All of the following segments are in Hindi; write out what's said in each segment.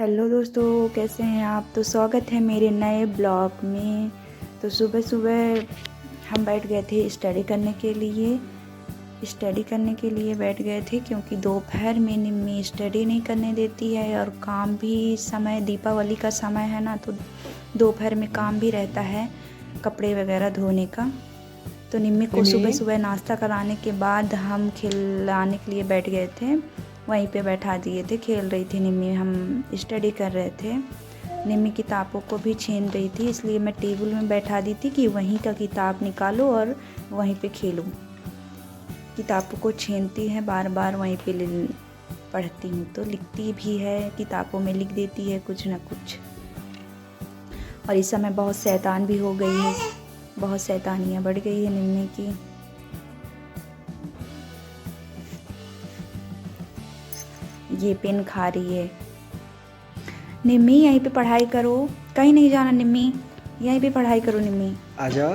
हेलो दोस्तों, कैसे हैं आप। तो स्वागत है मेरे नए ब्लॉग में। तो सुबह सुबह हम बैठ गए थे स्टडी करने के लिए बैठ गए थे, क्योंकि दोपहर में निम्मी स्टडी नहीं करने देती है और काम भी समय दीपावली का समय है ना, तो दोपहर में काम भी रहता है कपड़े वगैरह धोने का। तो निम्मी को सुबह सुबह नाश्ता कराने के बाद हम खिलाने के लिए बैठ गए थे। वहीं पे बैठा दिए थे, खेल रही थी निम्मी, हम स्टडी कर रहे थे। निम्मी किताबों को भी छीन रही थी, इसलिए मैं टेबल में बैठा दी थी कि वहीं का किताब निकालो और वहीं पे खेलो। किताबों को छीनती है बार बार, वहीं पे पढ़ती हूँ तो लिखती भी है, किताबों में लिख देती है कुछ ना कुछ। और इस समय बहुत शैतान भी हो गई है, बहुत शैतानियाँ बढ़ गई है निम्मी की। ये पेन खा रही है। निम्मी यहीं पे पढ़ाई करो, कहीं नहीं जाना निम्मी, यहीं पे पढ़ाई करो निम्मी। आजा।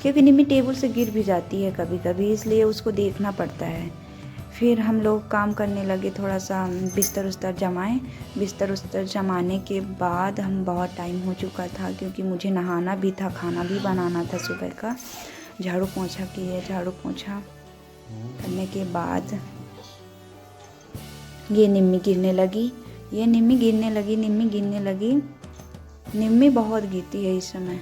क्योंकि निम्मी टेबल से गिर भी जाती है कभी कभी, इसलिए उसको देखना पड़ता है। फिर हम लोग काम करने लगे, थोड़ा सा बिस्तर उस्तर जमाएं। बिस्तर उस्तर जमाने के बाद हम बहुत टाइम हो चुका था, क्योंकि मुझे नहाना भी था, खाना भी बनाना था सुबह का। झाड़ू पोंछा किए, झाड़ू पोंछा करने के बाद ये निम्मी गिरने लगी, निम्मी गिरने लगी। निम्मी बहुत गिरती है इस समय।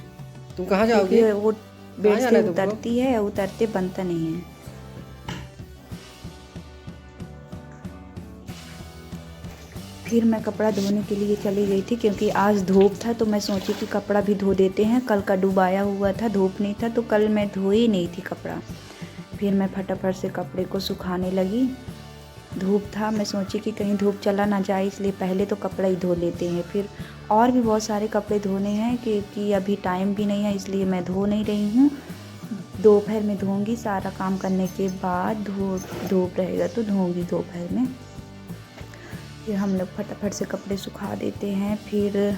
तुम कहाँ जाओगी? क्योंकि वो बेड से उतरती है, उतरते बनता नहीं है। फिर मैं कपड़ा धोने के लिए चली गई थी, क्योंकि आज धूप था, तो मैं सोची कि कपड़ा भी धो देते हैं। कल का डुबाया हुआ था, धूप नहीं था, तो कल मैं धोई नहीं थी कपड़ा। फिर मैं फटाफट से कपड़े को सुखाने लगी। धूप था, मैं सोची कि कहीं धूप चला ना जाए, इसलिए पहले तो कपड़ा ही धो लेते हैं। फिर और भी बहुत सारे कपड़े धोने हैं, क्योंकि अभी टाइम भी नहीं है, इसलिए मैं धो नहीं रही हूँ। दोपहर में धोऊंगी, सारा काम करने के बाद धूप रहेगा तो धोऊंगी दोपहर में। फिर हम लोग फटाफट से कपड़े सुखा देते हैं। फिर